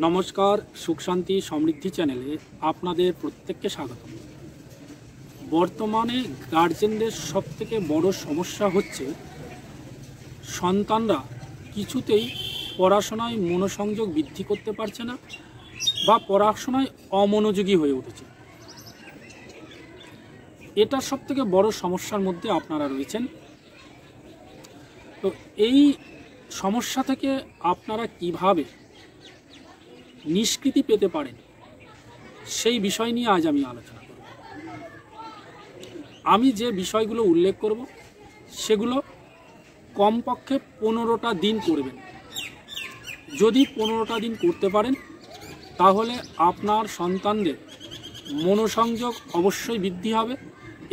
নমস্কার, সুখ শান্তি সমৃদ্ধি চ্যানেলে আপনাদের প্রত্যেককে স্বাগত। বর্তমানে গার্জেনদের সবথেকে বড় সমস্যা হচ্ছে সন্তানরা কিছুতেই পড়াশোনায় মনোসংযোগ বৃদ্ধি করতে পারছে না বা পড়াশোনায় অমনোযোগী হয়ে উঠেছে। এটা সবথেকে বড় সমস্যার মধ্যে আপনারা রয়েছেন। তো এই সমস্যা থেকে আপনারা কিভাবে নিষ্কৃতি পেতে পারেন সেই বিষয় নিয়ে আজ আমি আলোচনা করব। আমি যে বিষয়গুলো উল্লেখ করব সেগুলো কমপক্ষে 15টা দিন করবেন। যদি 15টা দিন করতে পারেন তাহলে আপনার সন্তানদের মনোসংযোগ অবশ্যই বৃদ্ধি হবে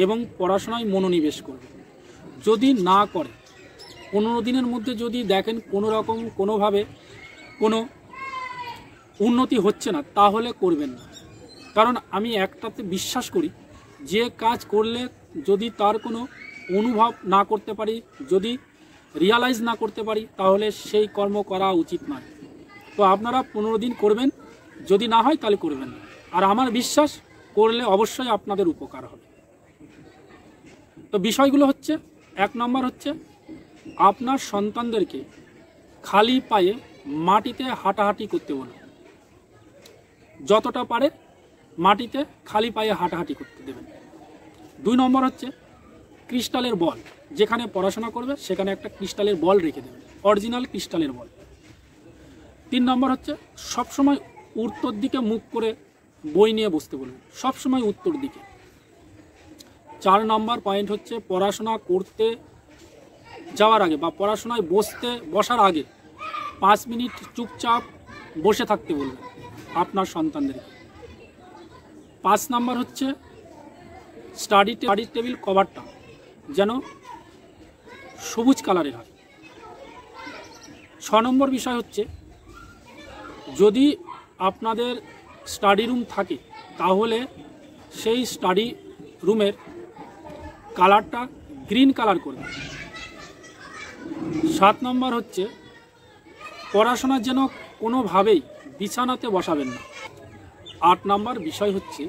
এবং পড়াশোনায় মনোনিবেশ করবে। যদি না করে 15 দিনের মধ্যে যদি দেখেন কোনো রকম কোনোভাবে কোনো উন্নতি হচ্ছে না তাহলে করবেন না। কারণ আমি একটাতে বিশ্বাস করি, যে কাজ করলে যদি তার কোনো অনুভব না করতে পারি, যদি রিয়ালাইজ না করতে পারি, তাহলে সেই কর্ম করা উচিত নয়। তো আপনারা 15 দিন করবেন, যদি না হয় তাহলে করবেন না। আর আমার বিশ্বাস করলে অবশ্যই আপনাদের উপকার হবে। তো বিষয়গুলো হচ্ছে, 1 নম্বর হচ্ছে আপনার সন্তানদেরকে খালি পায়ে মাটিতে হাঁটাহাঁটি করতে বলুন। যতটা পারে মাটিতে খালি পায়ে হাঁটাহাঁটি করতে দেবেন। 2 নম্বর হচ্ছে ক্রিস্টালের বল, যেখানে পড়াশোনা করবে সেখানে একটা ক্রিস্টালের বল রেখে দেবেন, অরিজিনাল ক্রিস্টালের বল। 3 নম্বর হচ্ছে সবসময় উত্তর দিকে মুখ করে বই নিয়ে বসতে বলবেন, সবসময় উত্তর দিকে। 4 নম্বর পয়েন্ট হচ্ছে পড়াশোনা করতে যাওয়ার আগে বা পড়াশোনায় বসার আগে 5 মিনিট চুপচাপ বসে থাকতে বলবেন আপনার সন্তানদেরকে। 5 নম্বর হচ্ছে স্টাডি টেবিল কভারটা যেন সবুজ কালারের হয়। 6 নম্বর বিষয় হচ্ছে যদি আপনাদের স্টাডি রুম থাকে তাহলে সেই স্টাডি রুমের কালারটা গ্রিন কালার করবে। 7 নম্বর হচ্ছে পড়াশোনার যেন কোনোভাবেই বিছানাতে বসাবেন না। 8 নম্বর বিষয় হচ্ছে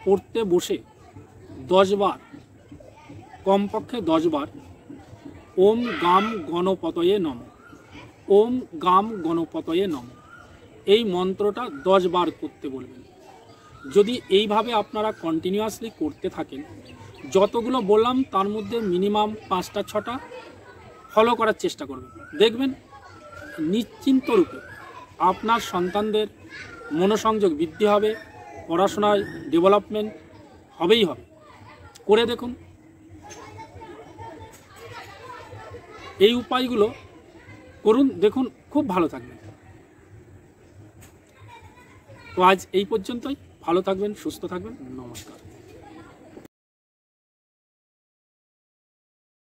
পড়তে বসে 10 বার, কমপক্ষে 10 বার ওম গাম গণপতয়ে নম, ওম গাম গণপতয়ে নম, এই মন্ত্রটা 10 বার করতে বলবেন। যদি এইভাবে আপনারা কন্টিনিউয়াসলি করতে থাকেন, যতগুলো বললাম তার মধ্যে মিনিমাম 5টা 6টা ফলো করার চেষ্টা করবেন, দেখবেন নিশ্চিন্ত রূপে আপনার সন্তানদের মনোসংযোগ বৃদ্ধি হবে, পড়াশোনায় ডেভেলপমেন্ট হবেই হবে। করে দেখুন। এই উপায়গুলো করুন, দেখুন খুব ভালো থাকবেন। তো আজ এই পর্যন্তই। ভালো থাকবেন, সুস্থ থাকবেন। নমস্কার।